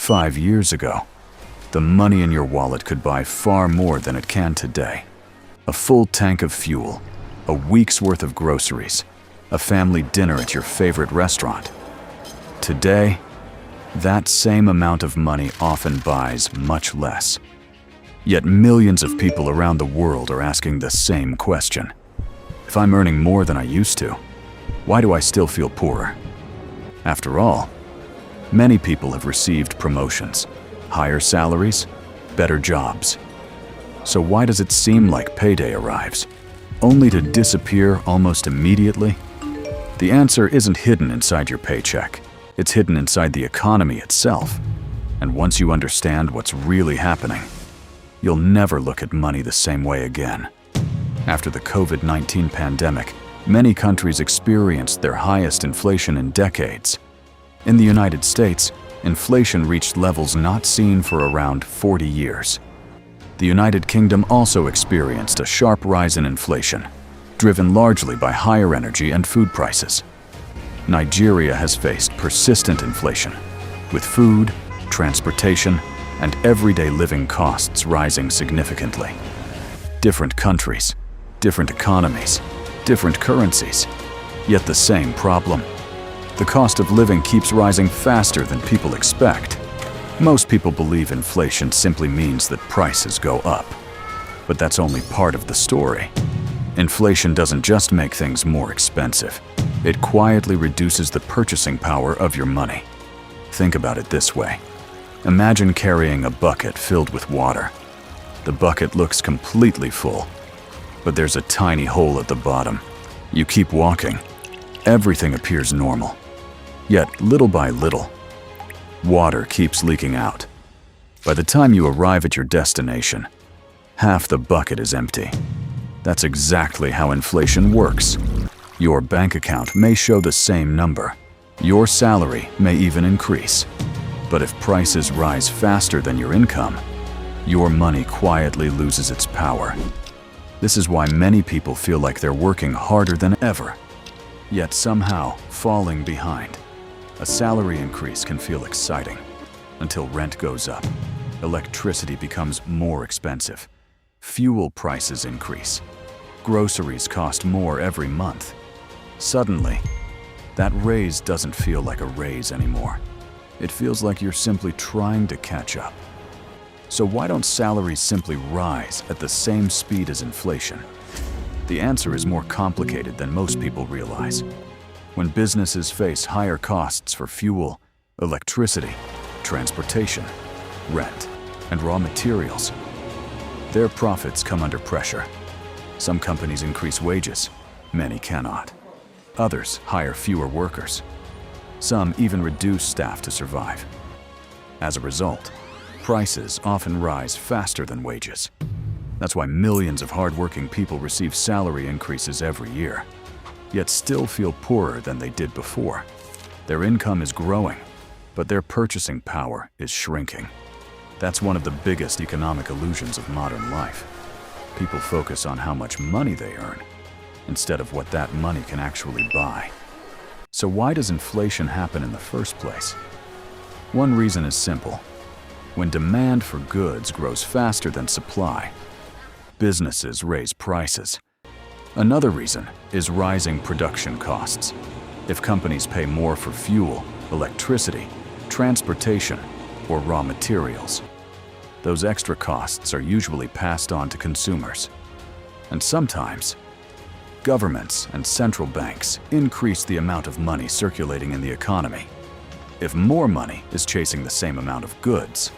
5 years ago, the money in your wallet could buy far more than it can today. A full tank of fuel, a week's worth of groceries, a family dinner at your favorite restaurant. Today, that same amount of money often buys much less. Yet millions of people around the world are asking the same question. If I'm earning more than I used to, why do I still feel poorer? After all, many people have received promotions, higher salaries, better jobs. So why does it seem like payday arrives, only to disappear almost immediately? The answer isn't hidden inside your paycheck. It's hidden inside the economy itself. And once you understand what's really happening, you'll never look at money the same way again. After the COVID-19 pandemic, many countries experienced their highest inflation in decades. In the United States, inflation reached levels not seen for around 40 years. The United Kingdom also experienced a sharp rise in inflation, driven largely by higher energy and food prices. Nigeria has faced persistent inflation, with food, transportation, and everyday living costs rising significantly. Different countries, different economies, different currencies, yet the same problem. The cost of living keeps rising faster than people expect. Most people believe inflation simply means that prices go up. But that's only part of the story. Inflation doesn't just make things more expensive. It quietly reduces the purchasing power of your money. Think about it this way. Imagine carrying a bucket filled with water. The bucket looks completely full, but there's a tiny hole at the bottom. You keep walking. Everything appears normal. Yet, little by little, water keeps leaking out. By the time you arrive at your destination, half the bucket is empty. That's exactly how inflation works. Your bank account may show the same number. Your salary may even increase. But if prices rise faster than your income, your money quietly loses its power. This is why many people feel like they're working harder than ever, yet somehow falling behind. A salary increase can feel exciting until rent goes up, electricity becomes more expensive, fuel prices increase, groceries cost more every month. Suddenly, that raise doesn't feel like a raise anymore. It feels like you're simply trying to catch up. So why don't salaries simply rise at the same speed as inflation? The answer is more complicated than most people realize. When businesses face higher costs for fuel, electricity, transportation, rent, and raw materials, their profits come under pressure. Some companies increase wages, many cannot. Others hire fewer workers. Some even reduce staff to survive. As a result, prices often rise faster than wages. That's why millions of hardworking people receive salary increases every year, yet still feel poorer than they did before. Their income is growing, but their purchasing power is shrinking. That's one of the biggest economic illusions of modern life. People focus on how much money they earn, instead of what that money can actually buy. So why does inflation happen in the first place? One reason is simple. When demand for goods grows faster than supply, businesses raise prices. Another reason is rising production costs. If companies pay more for fuel, electricity, transportation, or raw materials, those extra costs are usually passed on to consumers. And sometimes, governments and central banks increase the amount of money circulating in the economy. If more money is chasing the same amount of goods,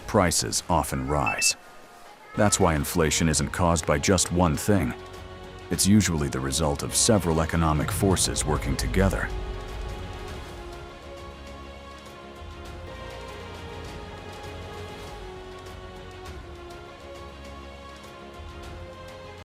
prices often rise. That's why inflation isn't caused by just one thing. It's usually the result of several economic forces working together.